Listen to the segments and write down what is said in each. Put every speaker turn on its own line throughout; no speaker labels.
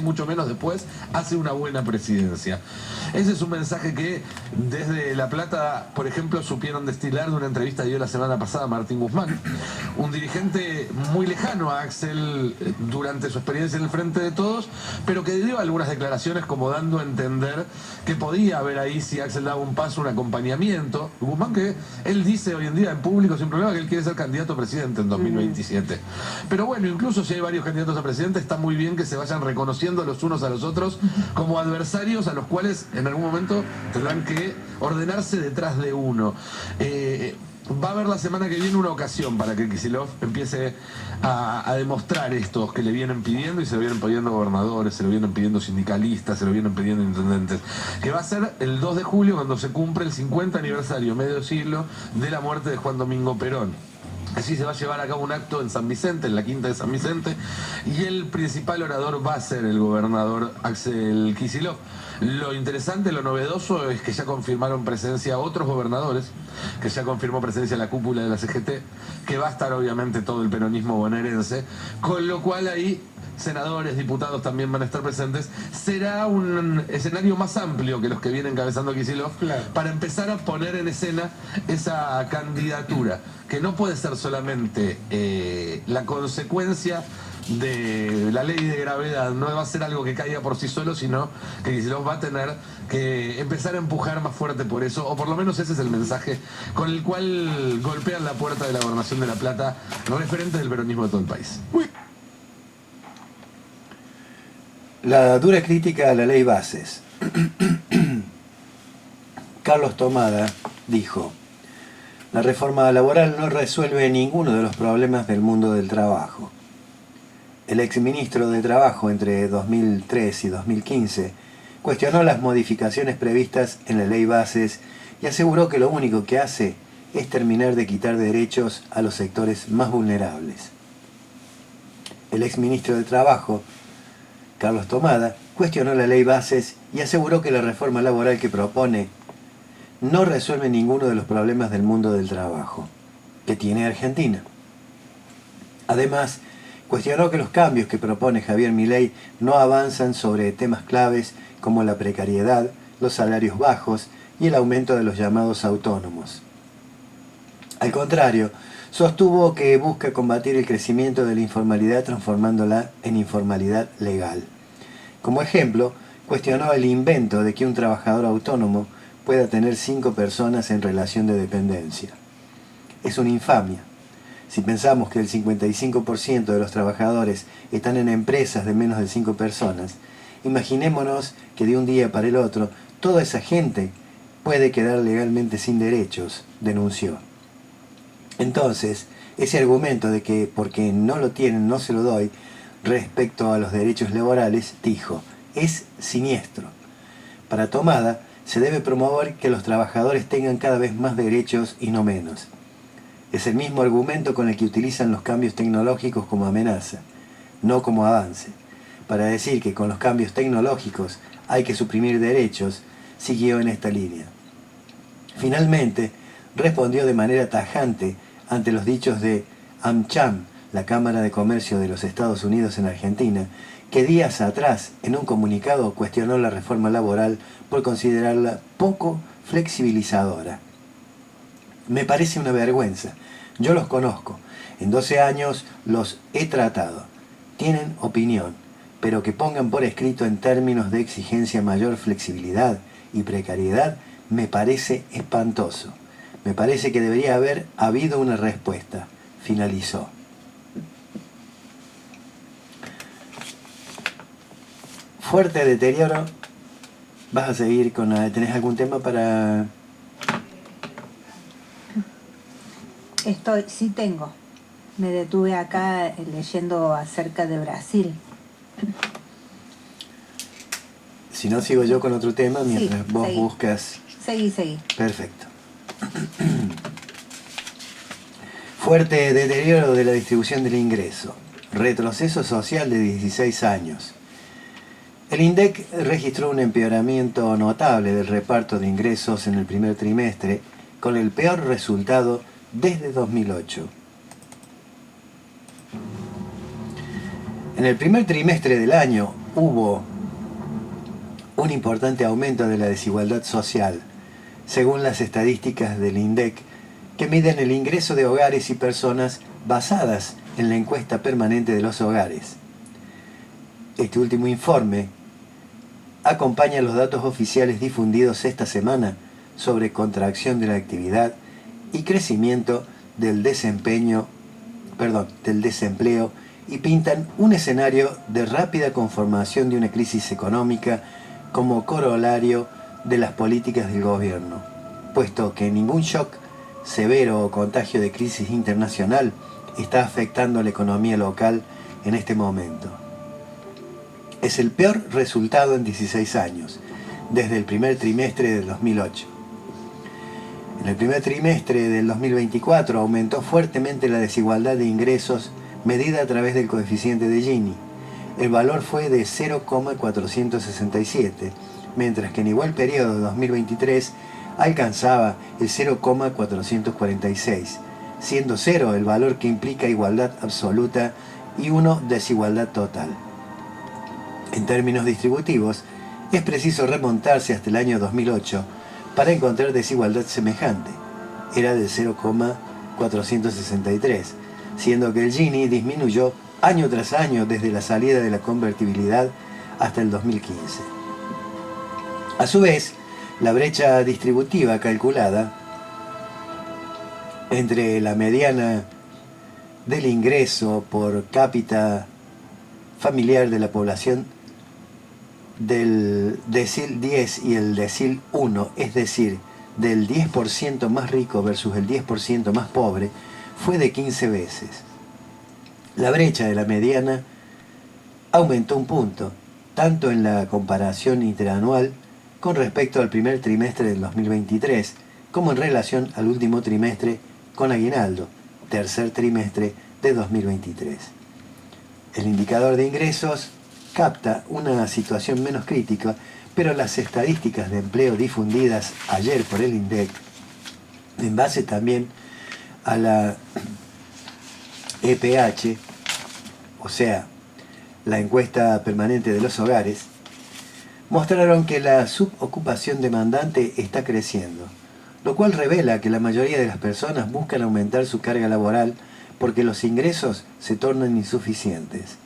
mucho menos después, hace una buena presidencia. Ese es un mensaje que desde La Plata, por ejemplo, supieron destilar de una entrevista que dio la semana pasada Martín Guzmán, un dirigente muy lejano a Axel durante su experiencia en el Frente de Todos, pero que dio algunas declaraciones como dando a entender que podía haber ahí, si Axel daba un paso, un acompañamiento. Guzmán, que él dice hoy en día en público sin problema que él quiere ser candidato a presidente en 2027. Pero bueno, incluso si hay varios candidatos a presidente, está muy bien que se vayan reconociendo los unos a los otros como adversarios a los cuales en algún momento tendrán que ordenarse detrás de uno. Va a haber la semana que viene una ocasión para que Kicillof empiece a demostrar esto que le vienen pidiendo, y se lo vienen pidiendo gobernadores, se lo vienen pidiendo sindicalistas, se lo vienen pidiendo intendentes, que va a ser el 2 de julio cuando se cumple el 50 aniversario, medio siglo, de la muerte de Juan Domingo Perón. Así se va a llevar a cabo un acto en San Vicente, en la Quinta de San Vicente, y el principal orador va a ser el gobernador Axel Kicillof. Lo interesante, lo novedoso es que ya confirmaron presencia otros gobernadores, que ya confirmó presencia la cúpula de la CGT, que va a estar obviamente todo el peronismo bonaerense, con lo cual ahí senadores, diputados también van a estar presentes. Será un escenario más amplio que los que viene encabezando Kicillof, claro, para empezar a poner en escena esa candidatura, que no puede ser solamente la consecuencia de la ley de gravedad, no va a ser algo que caiga por sí solo, sino que Kicillof va a tener que empezar a empujar más fuerte por eso, o por lo menos ese es el mensaje con el cual golpean la puerta de la Gobernación de La Plata referentes del peronismo de todo el país.
La dura crítica a la ley Bases. Carlos Tomada dijo: la reforma laboral no resuelve ninguno de los problemas del mundo del trabajo. El exministro de Trabajo entre 2003 y 2015 cuestionó las modificaciones previstas en la ley Bases y aseguró que lo único que hace es terminar de quitar derechos a los sectores más vulnerables. El exministro de Trabajo, Carlos Tomada, cuestionó la ley Bases y aseguró que la reforma laboral que propone no resuelve ninguno de los problemas del mundo del trabajo que tiene Argentina. Además, cuestionó que los cambios que propone Javier Milei no avanzan sobre temas claves como la precariedad, los salarios bajos y el aumento de los llamados autónomos. Al contrario, sostuvo que busca combatir el crecimiento de la informalidad transformándola en informalidad legal. Como ejemplo, cuestionó el invento de que un trabajador autónomo pueda tener 5 personas en relación de dependencia. Es una infamia. Si pensamos que el 55% de los trabajadores están en empresas de menos de 5 personas, imaginémonos que de un día para el otro toda esa gente puede quedar legalmente sin derechos, denunció. Entonces, ese argumento de que porque no lo tienen no se lo doy respecto a los derechos laborales, dijo, es siniestro. Para Tomada, se debe promover que los trabajadores tengan cada vez más derechos y no menos. Es el mismo argumento con el que utilizan los cambios tecnológicos como amenaza, no como avance. Para decir que con los cambios tecnológicos hay que suprimir derechos, siguió en esta línea. Finalmente, respondió de manera tajante ante los dichos de AmCham, la Cámara de Comercio de los Estados Unidos en Argentina, que días atrás, en un comunicado, cuestionó la reforma laboral por considerarla poco flexibilizadora. Me parece una vergüenza. Yo los conozco. En 12 años los he tratado. Tienen opinión, pero que pongan por escrito en términos de exigencia mayor flexibilidad y precariedad me parece espantoso. Me parece que debería haber habido una respuesta. Finalizó. Fuerte deterioro. ¿Vas a seguir con la... ¿Tenés algún tema para...?
Sí tengo. Me detuve acá leyendo acerca de Brasil.
Si no, sigo yo con otro tema mientras vos
seguí.
buscas...
Seguí.
Perfecto. Fuerte deterioro de la distribución del ingreso. Retroceso social de 16 años. El INDEC registró un empeoramiento notable del reparto de ingresos en el primer trimestre, con el peor resultado desde 2008. En el primer trimestre del año, hubo un importante aumento de la desigualdad social, según las estadísticas del INDEC, que miden el ingreso de hogares y personas basadas en la encuesta permanente de los hogares. Este último informe acompaña los datos oficiales difundidos esta semana sobre contracción de la actividad y crecimiento del desempleo y pintan un escenario de rápida conformación de una crisis económica como corolario de las políticas del gobierno, puesto que ningún shock severo o contagio de crisis internacional está afectando a la economía local en este momento. Es el peor resultado en 16 años, desde el primer trimestre del 2008. En el primer trimestre del 2024 aumentó fuertemente la desigualdad de ingresos medida a través del coeficiente de Gini. El valor fue de 0,467, mientras que en igual periodo de 2023 alcanzaba el 0,446, siendo 0 el valor que implica igualdad absoluta y 1 desigualdad total. En términos distributivos, es preciso remontarse hasta el año 2008 para encontrar desigualdad semejante. Era de 0,463, siendo que el Gini disminuyó año tras año desde la salida de la convertibilidad hasta el 2015. A su vez, la brecha distributiva calculada entre la mediana del ingreso por cápita familiar de la población del decil 10 y el decil 1, es decir, del 10% más rico versus el 10% más pobre, fue de 15 veces. La brecha de la mediana aumentó un punto, tanto en la comparación interanual con respecto al primer trimestre del 2023, como en relación al último trimestre con aguinaldo, tercer trimestre de 2023. El indicador de ingresos capta una situación menos crítica, pero las estadísticas de empleo difundidas ayer por el INDEC, en base también a la EPH, o sea, la encuesta permanente de los hogares, mostraron que la subocupación demandante está creciendo, lo cual revela que la mayoría de las personas buscan aumentar su carga laboral porque los ingresos se tornan insuficientes.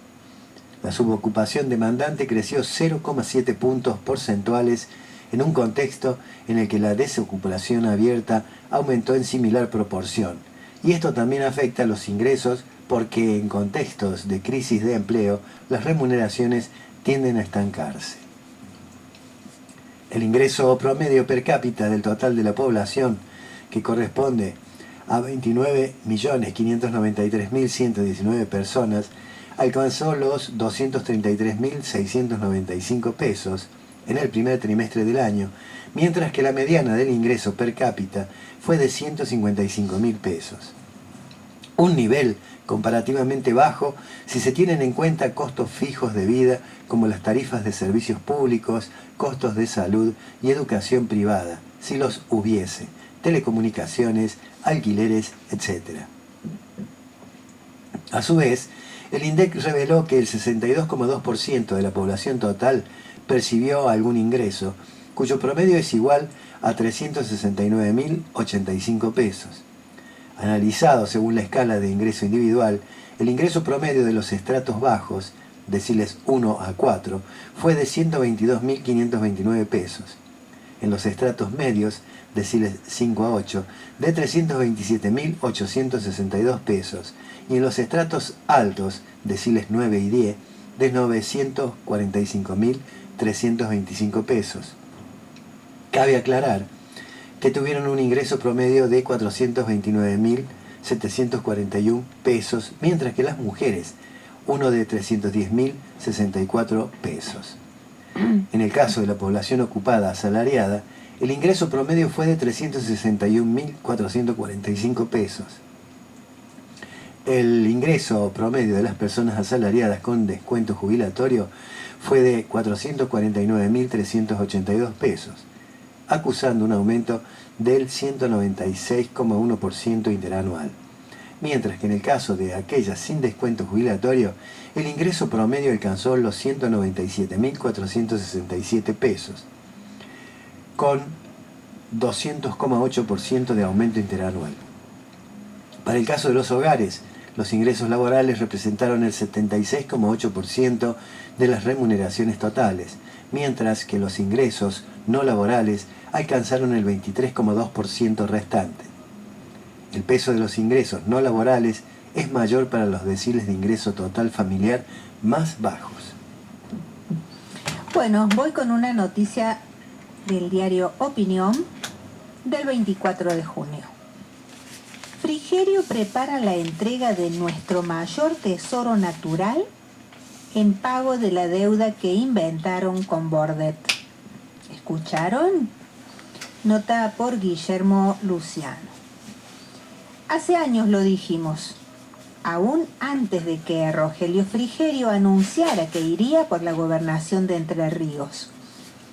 La subocupación demandante creció 0,7 puntos porcentuales en un contexto en el que la desocupación abierta aumentó en similar proporción. Y esto también afecta a los ingresos porque en contextos de crisis de empleo las remuneraciones tienden a estancarse. El ingreso promedio per cápita del total de la población, que corresponde a 29.593.119 personas, alcanzó los 233.695 pesos en el primer trimestre del año, mientras que la mediana del ingreso per cápita fue de 155.000 pesos. Un nivel comparativamente bajo si se tienen en cuenta costos fijos de vida como las tarifas de servicios públicos, costos de salud y educación privada, si los hubiese, telecomunicaciones, alquileres, etc. A su vez, el INDEC reveló que el 62,2% de la población total percibió algún ingreso, cuyo promedio es igual a 369.085 pesos. Analizado según la escala de ingreso individual, el ingreso promedio de los estratos bajos, deciles 1 a 4, fue de 122.529 pesos. En los estratos medios, deciles 5 a 8, de 327.862 pesos. Y en los estratos altos, deciles 9 y 10, de 945.325 pesos. Cabe aclarar que tuvieron un ingreso promedio de 429.741 pesos, mientras que las mujeres, uno de 310.064 pesos. En el caso de la población ocupada asalariada, el ingreso promedio fue de 361.445 pesos. El ingreso promedio de las personas asalariadas con descuento jubilatorio fue de 449.382 pesos, acusando un aumento del 196,1% interanual. mientras que en el caso de aquellas sin descuento jubilatorio, el ingreso promedio alcanzó los 197.467 pesos, con 200,8% de aumento interanual. Para el caso de los hogares, los ingresos laborales representaron el 76,8% de las remuneraciones totales, mientras que los ingresos no laborales alcanzaron el 23,2% restante. El peso de los ingresos no laborales es mayor para los deciles de ingreso total familiar más bajos.
Bueno, voy con una noticia del diario Opinión del 24 de junio. Frigerio prepara la entrega de nuestro mayor tesoro natural en pago de la deuda que inventaron con Bordet. ¿Escucharon? Nota por Guillermo Luciano. Hace años lo dijimos, aún antes de que Rogelio Frigerio anunciara que iría por la gobernación de Entre Ríos.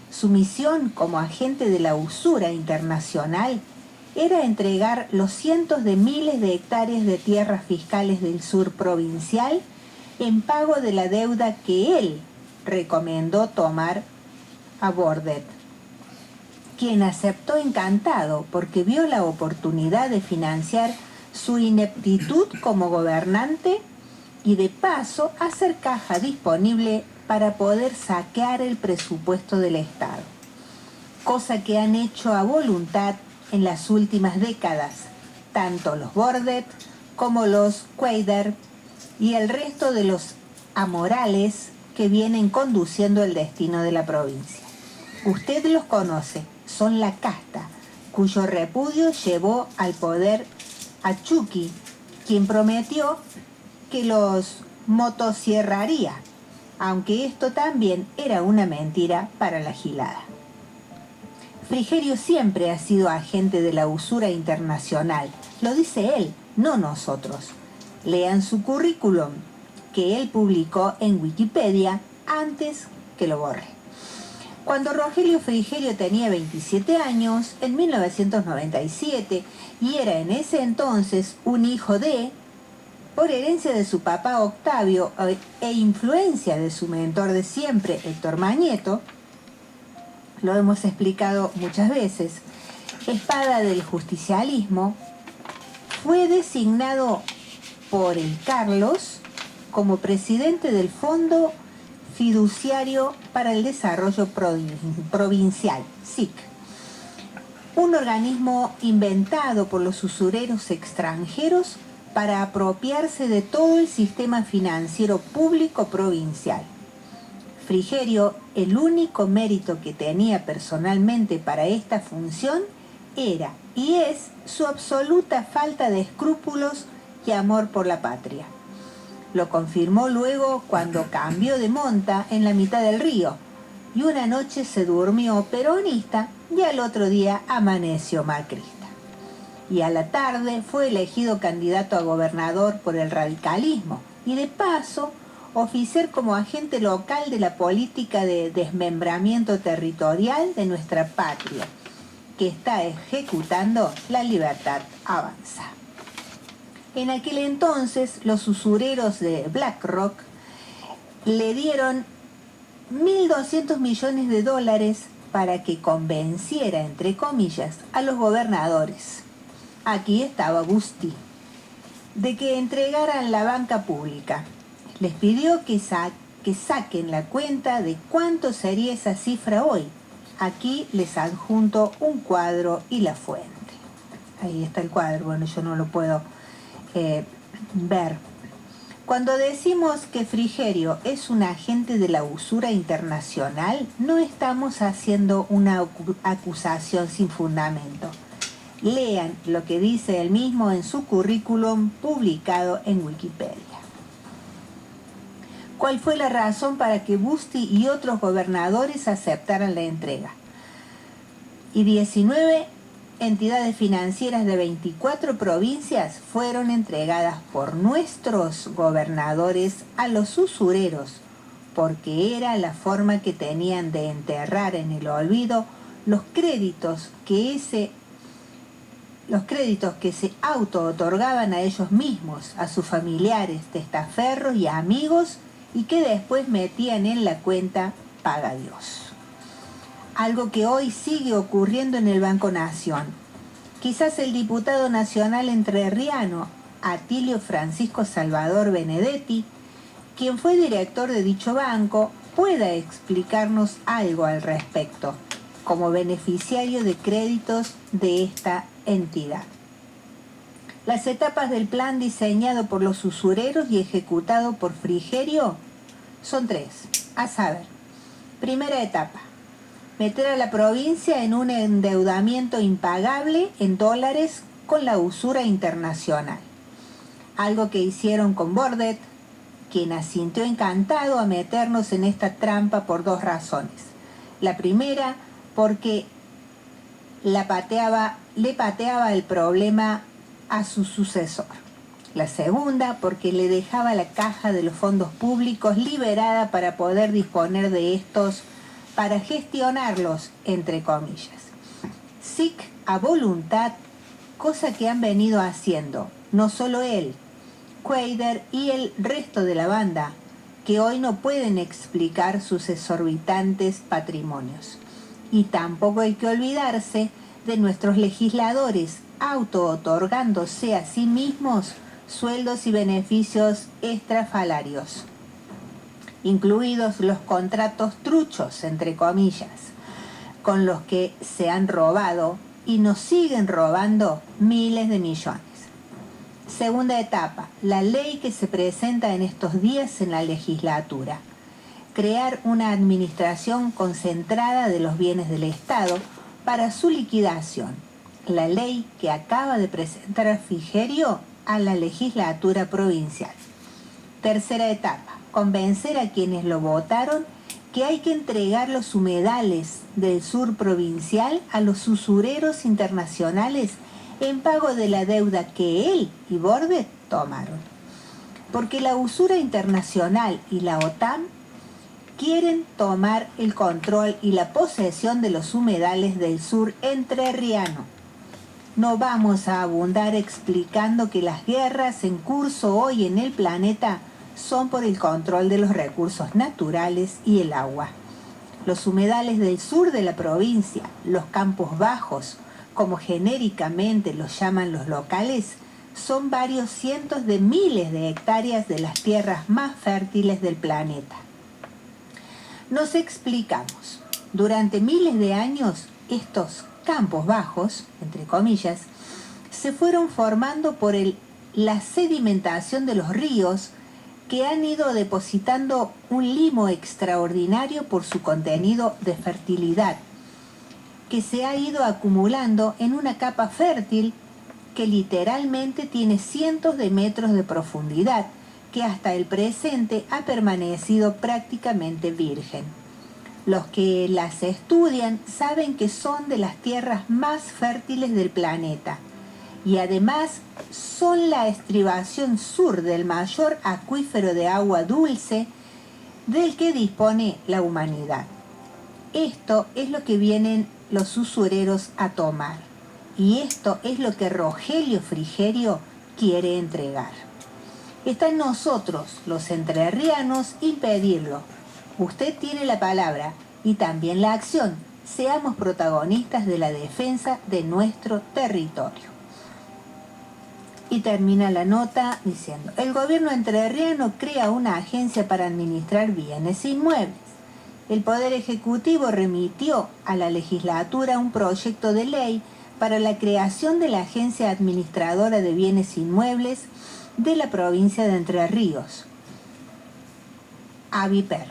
Su misión como agente de la usura internacional era entregar los cientos de miles de hectáreas de tierras fiscales del sur provincial en pago de la deuda que él recomendó tomar a Bordet, quien aceptó encantado porque vio la oportunidad de financiar su ineptitud como gobernante y de paso hacer caja disponible para poder saquear el presupuesto del Estado, cosa que han hecho a voluntad en las últimas décadas, tanto los Bordet como los Cuadra y el resto de los amorales que vienen conduciendo el destino de la provincia. Usted los conoce, son la casta, cuyo repudio llevó al poder a Chucky, quien prometió que los motosierraría, aunque esto también era una mentira para la gilada. Frigerio siempre ha sido agente de la usura internacional, lo dice él, no nosotros. Lean su currículum, que él publicó en Wikipedia antes que lo borre. Cuando Rogelio Frigerio tenía 27 años, en 1997, y era en ese entonces un hijo de, por herencia de su papá Octavio e influencia de su mentor de siempre, Héctor Mañeto, lo hemos explicado muchas veces, espada del justicialismo, fue designado por el Carlos como presidente del Fondo Fiduciario para el Desarrollo Provincial, SIC, un organismo inventado por los usureros extranjeros para apropiarse de todo el sistema financiero público provincial. Frigerio, el único mérito que tenía personalmente para esta función era y es su absoluta falta de escrúpulos y amor por la patria. Lo confirmó luego cuando cambió de monta en la mitad del río y una noche se durmió peronista y al otro día amaneció macrista. Y a la tarde fue elegido candidato a gobernador por el radicalismo y de paso oficiar como agente local de la política de desmembramiento territorial de nuestra patria, que está ejecutando la Libertad Avanza. En aquel entonces, los usureros de BlackRock le dieron 1.200 millones de dólares para que convenciera, entre comillas, a los gobernadores, aquí estaba Busti, de que entregaran la banca pública. Les pidió que saquen la cuenta de cuánto sería esa cifra hoy. Aquí les adjunto un cuadro y la fuente. Ahí está el cuadro, bueno, yo no lo puedo ver. Cuando decimos que Frigerio es un agente de la usura internacional, no estamos haciendo una acusación sin fundamento. Lean lo que dice él mismo en su currículum publicado en Wikipedia. ¿Cuál fue la razón para que Busti y otros gobernadores aceptaran la entrega? Y 19 entidades financieras de 24 provincias fueron entregadas por nuestros gobernadores a los usureros, porque era la forma que tenían de enterrar en el olvido los créditos que ese los créditos que se auto-otorgaban a ellos mismos, a sus familiares, testaferros y amigos, y que después metían en la cuenta Paga Dios. Algo que hoy sigue ocurriendo en el Banco Nación. Quizás el diputado nacional entrerriano, Atilio Francisco Salvador Benedetti, quien fue director de dicho banco, pueda explicarnos algo al respecto, como beneficiario de créditos de esta entidad. Las etapas del plan diseñado por los usureros y ejecutado por Frigerio son 3, a saber, primera etapa, meter a la provincia en un endeudamiento impagable en dólares con la usura internacional, algo que hicieron con Bordet, quien asintió encantado a meternos en esta trampa por 2 razones. La primera, porque le pateaba el problema a su sucesor. La segunda, porque le dejaba la caja de los fondos públicos liberada para poder disponer de estos para gestionarlos, entre comillas. SIC a voluntad, cosa que han venido haciendo, no solo él, Quader y el resto de la banda, que hoy no pueden explicar sus exorbitantes patrimonios. Y tampoco hay que olvidarse de nuestros legisladores auto-otorgándose a sí mismos sueldos y beneficios estrafalarios, incluidos los contratos truchos, entre comillas, con los que se han robado y nos siguen robando miles de millones. Segunda etapa, la ley que se presenta en estos días en la legislatura. Crear una administración concentrada de los bienes del Estado para su liquidación. La ley que acaba de presentar Frigerio a la legislatura provincial. Tercera etapa, convencer a quienes lo votaron que hay que entregar los humedales del sur provincial a los usureros internacionales en pago de la deuda que él y Bordet tomaron. Porque la usura internacional y la OTAN quieren tomar el control y la posesión de los humedales del sur entrerriano. No vamos a abundar explicando que las guerras en curso hoy en el planeta son por el control de los recursos naturales y el agua. Los humedales del sur de la provincia, los campos bajos, como genéricamente los llaman los locales, son varios cientos de miles de hectáreas de las tierras más fértiles del planeta. Nos explicamos, durante miles de años estos campos bajos, entre comillas, se fueron formando por la sedimentación de los ríos que han ido depositando un limo extraordinario por su contenido de fertilidad, que se ha ido acumulando en una capa fértil que literalmente tiene cientos de metros de profundidad, que hasta el presente ha permanecido prácticamente virgen. Los que las estudian saben que son de las tierras más fértiles del planeta y además son la estribación sur del mayor acuífero de agua dulce del que dispone la humanidad. Esto es lo que vienen los usureros a tomar y esto es lo que Rogelio Frigerio quiere entregar. Está en nosotros, los entrerrianos, impedirlo. Usted tiene la palabra y también la acción. Seamos protagonistas de la defensa de nuestro territorio. Y termina la nota diciendo: el gobierno entrerriano crea una agencia para administrar bienes inmuebles. El Poder Ejecutivo remitió a la legislatura un proyecto de ley para la creación de la Agencia Administradora de Bienes Inmuebles de la provincia de Entre Ríos, ABIPER,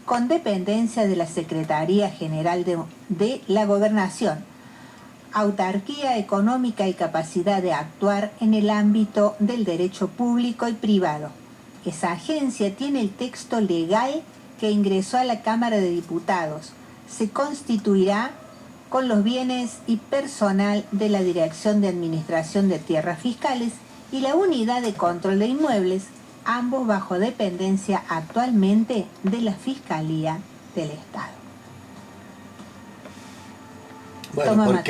con dependencia de la Secretaría General de la Gobernación, autarquía económica y capacidad de actuar en el ámbito del derecho público y privado. Esa agencia tiene el texto legal que ingresó a la Cámara de Diputados. Se constituirá con los bienes y personal de la Dirección de Administración de Tierras Fiscales y la Unidad de Control de Inmuebles, ambos bajo dependencia actualmente de la Fiscalía del Estado.
Bueno,
Toma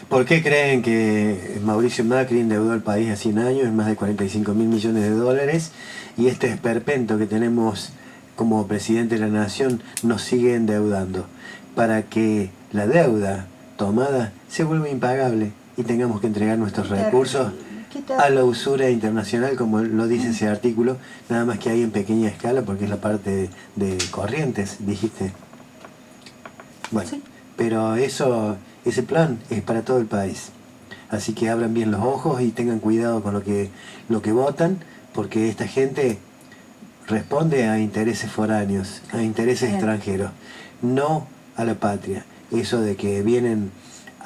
¿por qué creen que Mauricio Macri endeudó al país a 100 años en más de 45.000 millones de dólares y este esperpento que tenemos como presidente de la nación nos sigue endeudando? Para que la deuda tomada se vuelva impagable y tengamos que entregar nuestros recursos a la usura internacional, como lo dice ese artículo, nada más que hay en pequeña escala porque es la parte de Corrientes, dijiste. Bueno,
Sí.
pero ese plan es para todo el país. Así que abran bien los ojos y tengan cuidado con lo que votan, porque esta gente responde a intereses foráneos, a intereses extranjeros, no a la patria. Eso de que vienen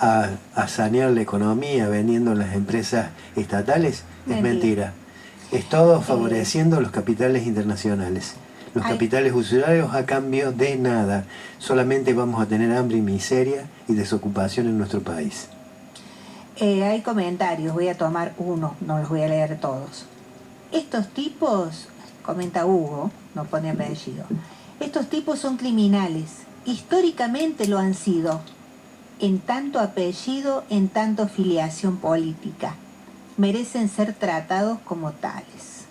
a sanear la economía vendiendo las empresas estatales es mentira. Es todo favoreciendo los capitales internacionales. Los capitales usurarios a cambio de nada. Solamente vamos a tener hambre y miseria y desocupación en nuestro país.
Hay comentarios, voy a tomar uno, no los voy a leer todos. Estos tipos, comenta Hugo, no pone apellido, estos tipos son criminales, históricamente lo han sido, en tanto apellido, en tanto filiación política. Merecen ser tratados como tales.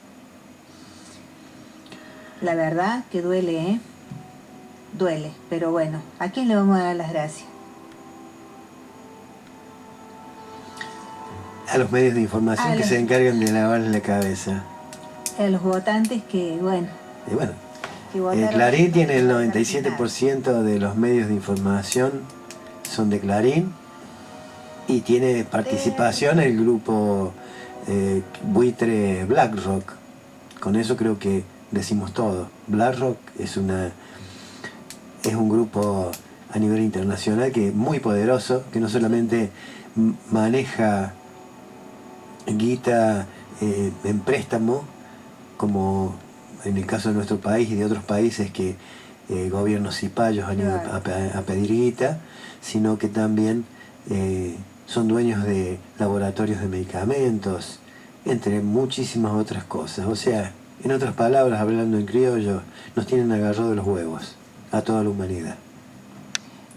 La verdad que duele, ¿eh? Duele, pero bueno, ¿a quién le vamos a dar las gracias?
A los medios de información que se encargan de lavarle la cabeza.
A los votantes que, bueno...
Y bueno,
que votaron
Clarín tiene el 97% de los medios de información son de Clarín y tiene participación el grupo buitre BlackRock. Con eso creo que decimos todo. BlackRock es un grupo a nivel internacional que muy poderoso, que no solamente maneja guita en préstamo, como en el caso de nuestro país y de otros países que gobiernos cipayos han ido a pedir guita, sino que también son dueños de laboratorios de medicamentos, entre muchísimas otras cosas. O sea, en otras palabras, hablando en criollo, nos tienen agarrado de los huevos a toda la humanidad.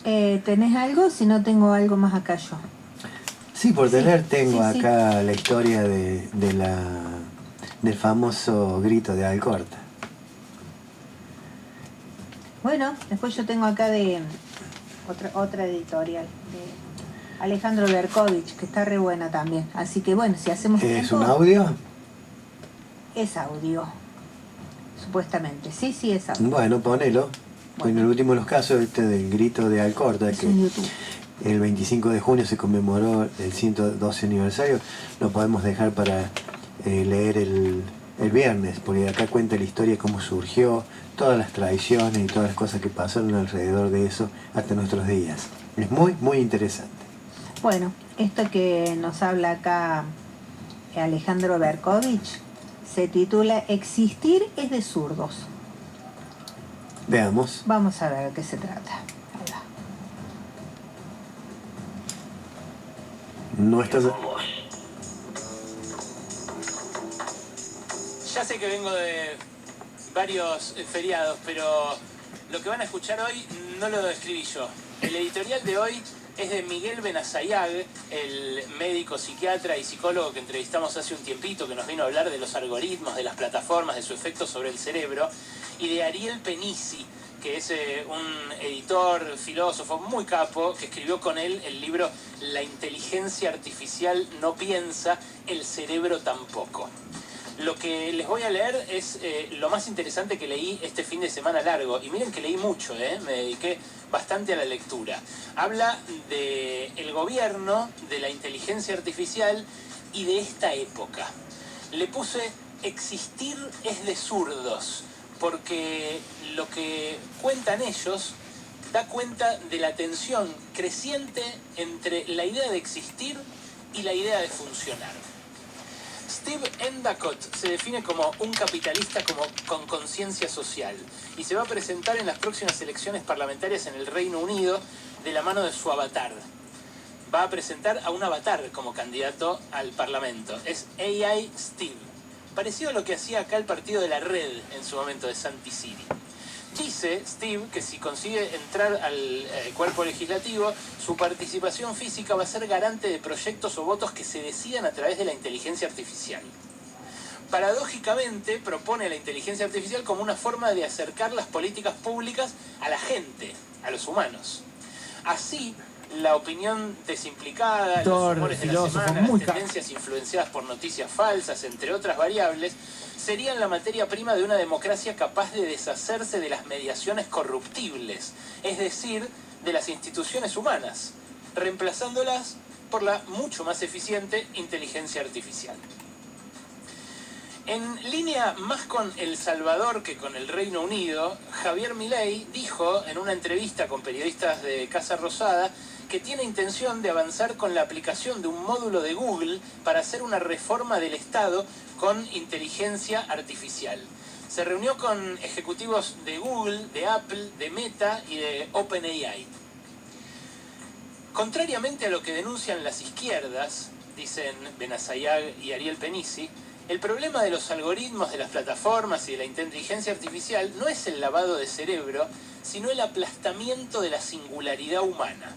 ¿Tenés algo? Si no, tengo algo más acá yo.
Sí, por tener tengo acá la historia del famoso grito de Alcorta.
Bueno, después yo tengo acá de otra editorial, de Alejandro Berkovich, que está re buena también. Así que bueno, si hacemos tiempo...
¿Es un audio?
Es audio, supuestamente. Sí, es audio.
Bueno, ponelo. En el último de los casos, del grito de Alcorta, que el 25 de junio se conmemoró el 112 aniversario, lo podemos dejar para leer el viernes, porque acá cuenta la historia, cómo surgió, todas las traiciones y todas las cosas que pasaron alrededor de eso hasta nuestros días. Es muy, muy interesante.
Bueno, esto que nos habla acá Alejandro Berkovich se titula Existir es de zurdos.
Veamos.
Vamos a ver de qué se trata.
No estás...
Ya sé que vengo de varios feriados, pero lo que van a escuchar hoy no lo escribí yo. El editorial de hoy es de Miguel Benazayag, el médico, psiquiatra y psicólogo que entrevistamos hace un tiempito, que nos vino a hablar de los algoritmos, de las plataformas, de su efecto sobre el cerebro, y de Ariel Penisi, que es un editor, filósofo muy capo, que escribió con él el libro La inteligencia artificial no piensa, el cerebro tampoco. Lo que les voy a leer es lo más interesante que leí este fin de semana largo. Y miren que leí mucho, me dediqué bastante a la lectura. Habla del gobierno, de la inteligencia artificial y de esta época. Le puse existir es de zurdos, porque lo que cuentan ellos da cuenta de la tensión creciente entre la idea de existir y la idea de funcionar. Steve Endicott se define como un capitalista con conciencia social y se va a presentar en las próximas elecciones parlamentarias en el Reino Unido de la mano de su avatar. Va a presentar a un avatar como candidato al Parlamento. Es AI Steve, parecido a lo que hacía acá el partido de la Red en su momento de Santi Siri. Dice Steve que si consigue entrar al cuerpo legislativo, su participación física va a ser garante de proyectos o votos que se decidan a través de la inteligencia artificial. Paradójicamente, propone la inteligencia artificial como una forma de acercar las políticas públicas a la gente, a los humanos. Así, la opinión desimplicada, los humores de la semana, las tendencias influenciadas por noticias falsas, entre otras variables, serían la materia prima de una democracia capaz de deshacerse de las mediaciones corruptibles, es decir, de las instituciones humanas, reemplazándolas por la mucho más eficiente inteligencia artificial. En línea más con El Salvador que con el Reino Unido, Javier Milei dijo en una entrevista con periodistas de Casa Rosada que tiene intención de avanzar con la aplicación de un módulo de Google para hacer una reforma del Estado con inteligencia artificial. Se reunió con ejecutivos de Google, de Apple, de Meta y de OpenAI. Contrariamente a lo que denuncian las izquierdas, dicen Benazayag y Ariel Penisi, el problema de los algoritmos de las plataformas y de la inteligencia artificial no es el lavado de cerebro, sino el aplastamiento de la singularidad humana.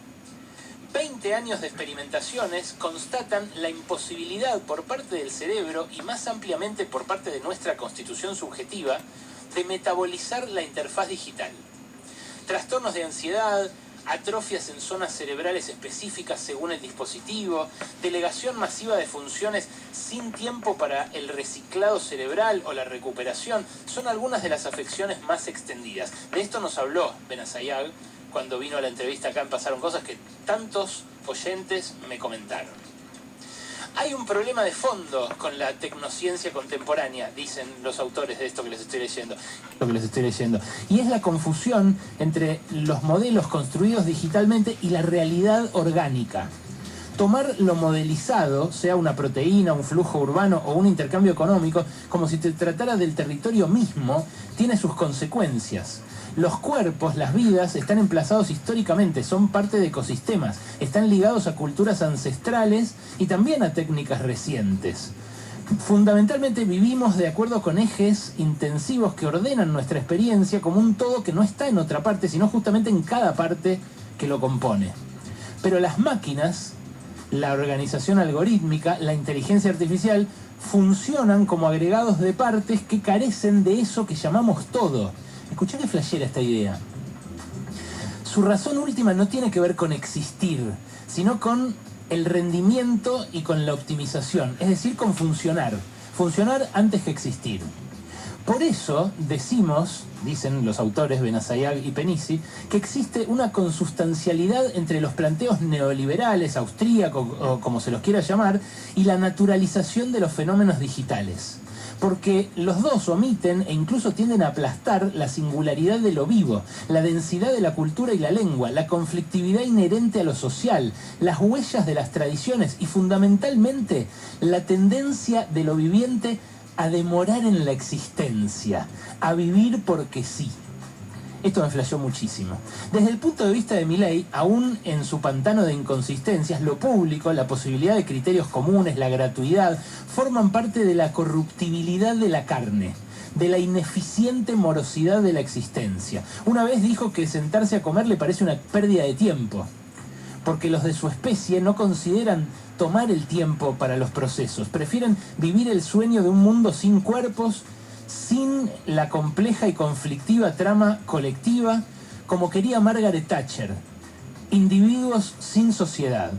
20 años de experimentaciones constatan la imposibilidad por parte del cerebro y más ampliamente por parte de nuestra constitución subjetiva de metabolizar la interfaz digital. Trastornos de ansiedad, atrofias en zonas cerebrales específicas según el dispositivo, delegación masiva de funciones sin tiempo para el reciclado cerebral o la recuperación, son algunas de las afecciones más extendidas. De esto nos habló Benazayag cuando vino a la entrevista acá en Pasaron Cosas, que tantos oyentes me comentaron. Hay un problema de fondo con la tecnociencia contemporánea, dicen los autores de esto que les estoy leyendo. Y es la confusión entre los modelos construidos digitalmente y la realidad orgánica. Tomar lo modelizado, sea una proteína, un flujo urbano o un intercambio económico, como si se tratara del territorio mismo, tiene sus consecuencias. Los cuerpos, las vidas, están emplazados históricamente, son parte de ecosistemas, están ligados a culturas ancestrales y también a técnicas recientes. Fundamentalmente vivimos de acuerdo con ejes intensivos que ordenan nuestra experiencia como un todo que no está en otra parte, sino justamente en cada parte que lo compone. Pero las máquinas, la organización algorítmica, la inteligencia artificial, funcionan como agregados de partes que carecen de eso que llamamos todo. Escuchá que flashera esta idea. Su razón última no tiene que ver con existir, sino con el rendimiento y con la optimización, es decir, con funcionar. Funcionar antes que existir. Por eso decimos, dicen los autores Benazayag y Penisi, que existe una consustancialidad entre los planteos neoliberales, austríacos o como se los quiera llamar, y la naturalización de los fenómenos digitales. Porque los dos omiten e incluso tienden a aplastar la singularidad de lo vivo, la densidad de la cultura y la lengua, la conflictividad inherente a lo social, las huellas de las tradiciones y fundamentalmente la tendencia de lo viviente a demorar en la existencia, a vivir porque sí. Esto me flasheó muchísimo. Desde el punto de vista de Milei, aún en su pantano de inconsistencias, lo público, la posibilidad de criterios comunes, la gratuidad, forman parte de la corruptibilidad de la carne, de la ineficiente morosidad de la existencia. Una vez dijo que sentarse a comer le parece una pérdida de tiempo, porque los de su especie no consideran tomar el tiempo para los procesos, prefieren vivir el sueño de un mundo sin cuerpos, sin la compleja y conflictiva trama colectiva, como quería Margaret Thatcher, individuos sin sociedad.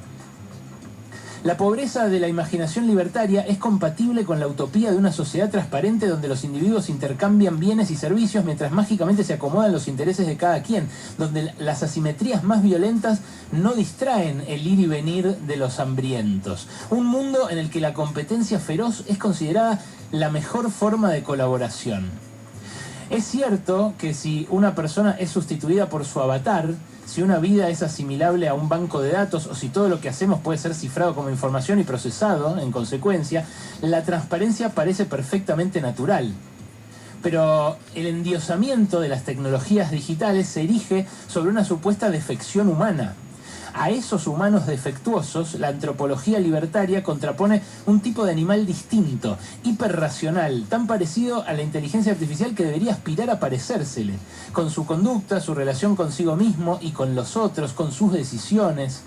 La pobreza de la imaginación libertaria es compatible con la utopía de una sociedad transparente donde los individuos intercambian bienes y servicios mientras mágicamente se acomodan los intereses de cada quien, donde las asimetrías más violentas no distraen el ir y venir de los hambrientos. Un mundo en el que la competencia feroz es considerada la mejor forma de colaboración. Es cierto que si una persona es sustituida por su avatar, si una vida es asimilable a un banco de datos o si todo lo que hacemos puede ser cifrado como información y procesado, en consecuencia, la transparencia parece perfectamente natural. Pero el endiosamiento de las tecnologías digitales se erige sobre una supuesta defección humana. A esos humanos defectuosos, la antropología libertaria contrapone un tipo de animal distinto, hiperracional, tan parecido a la inteligencia artificial que debería aspirar a parecérsele, con su conducta, su relación consigo mismo y con los otros, con sus decisiones.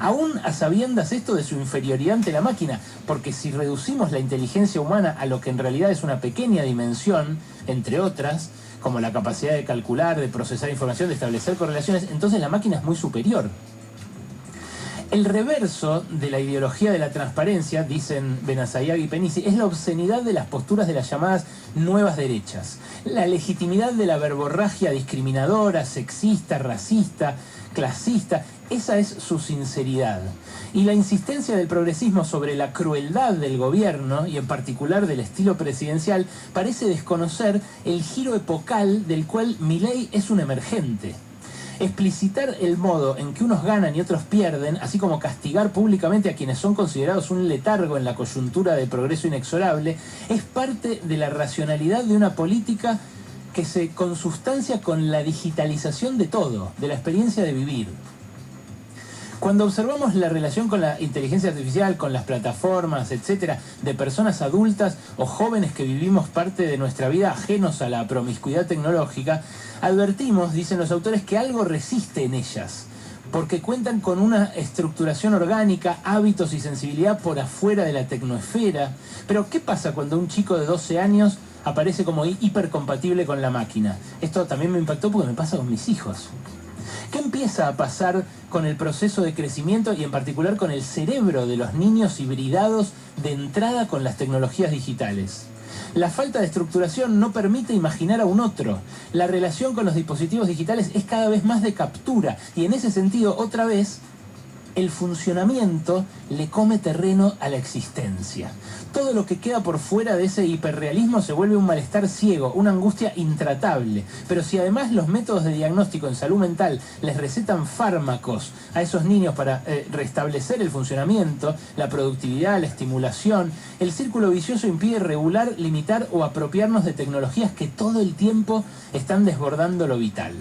Aún a sabiendas esto de su inferioridad ante la máquina, porque si reducimos la inteligencia humana a lo que en realidad es una pequeña dimensión, entre otras, como la capacidad de calcular, de procesar información, de establecer correlaciones, entonces la máquina es muy superior. El reverso de la ideología de la transparencia, dicen Benassayag y Penici, es la obscenidad de las posturas de las llamadas nuevas derechas, la legitimidad de la verborragia discriminadora, sexista, racista, clasista. Esa es su sinceridad. Y la insistencia del progresismo sobre la crueldad del gobierno, y en particular del estilo presidencial, parece desconocer el giro epocal del cual Milei es un emergente. Explicitar el modo en que unos ganan y otros pierden, así como castigar públicamente a quienes son considerados un letargo en la coyuntura de progreso inexorable, es parte de la racionalidad de una política que se consustancia con la digitalización de todo, de la experiencia de vivir. Cuando observamos la relación con la inteligencia artificial, con las plataformas, etcétera, de personas adultas o jóvenes que vivimos parte de nuestra vida ajenos a la promiscuidad tecnológica, advertimos, dicen los autores, que algo resiste en ellas, porque cuentan con una estructuración orgánica, hábitos y sensibilidad por afuera de la tecnosfera. Pero ¿qué pasa cuando un chico de 12 años aparece como hipercompatible con la máquina? Esto también me impactó porque me pasa con mis hijos. ¿Qué empieza a pasar con el proceso de crecimiento y en particular con el cerebro de los niños hibridados de entrada con las tecnologías digitales? La falta de estructuración no permite imaginar a un otro. La relación con los dispositivos digitales es cada vez más de captura y en ese sentido, otra vez, el funcionamiento le come terreno a la existencia. Todo lo que queda por fuera de ese hiperrealismo se vuelve un malestar ciego, una angustia intratable. Pero si además los métodos de diagnóstico en salud mental les recetan fármacos a esos niños para restablecer el funcionamiento, la productividad, la estimulación, el círculo vicioso impide regular, limitar o apropiarnos de tecnologías que todo el tiempo están desbordando lo vital.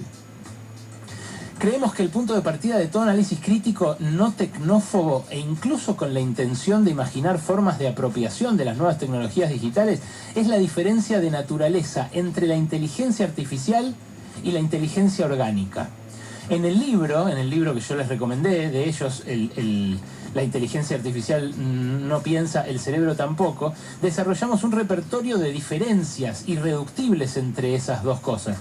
Creemos que el punto de partida de todo análisis crítico no tecnófobo e incluso con la intención de imaginar formas de apropiación de las nuevas tecnologías digitales es la diferencia de naturaleza entre la inteligencia artificial y la inteligencia orgánica. En el libro que yo les recomendé, de ellos, la inteligencia artificial no piensa, el cerebro tampoco, desarrollamos un repertorio de diferencias irreductibles entre esas dos cosas.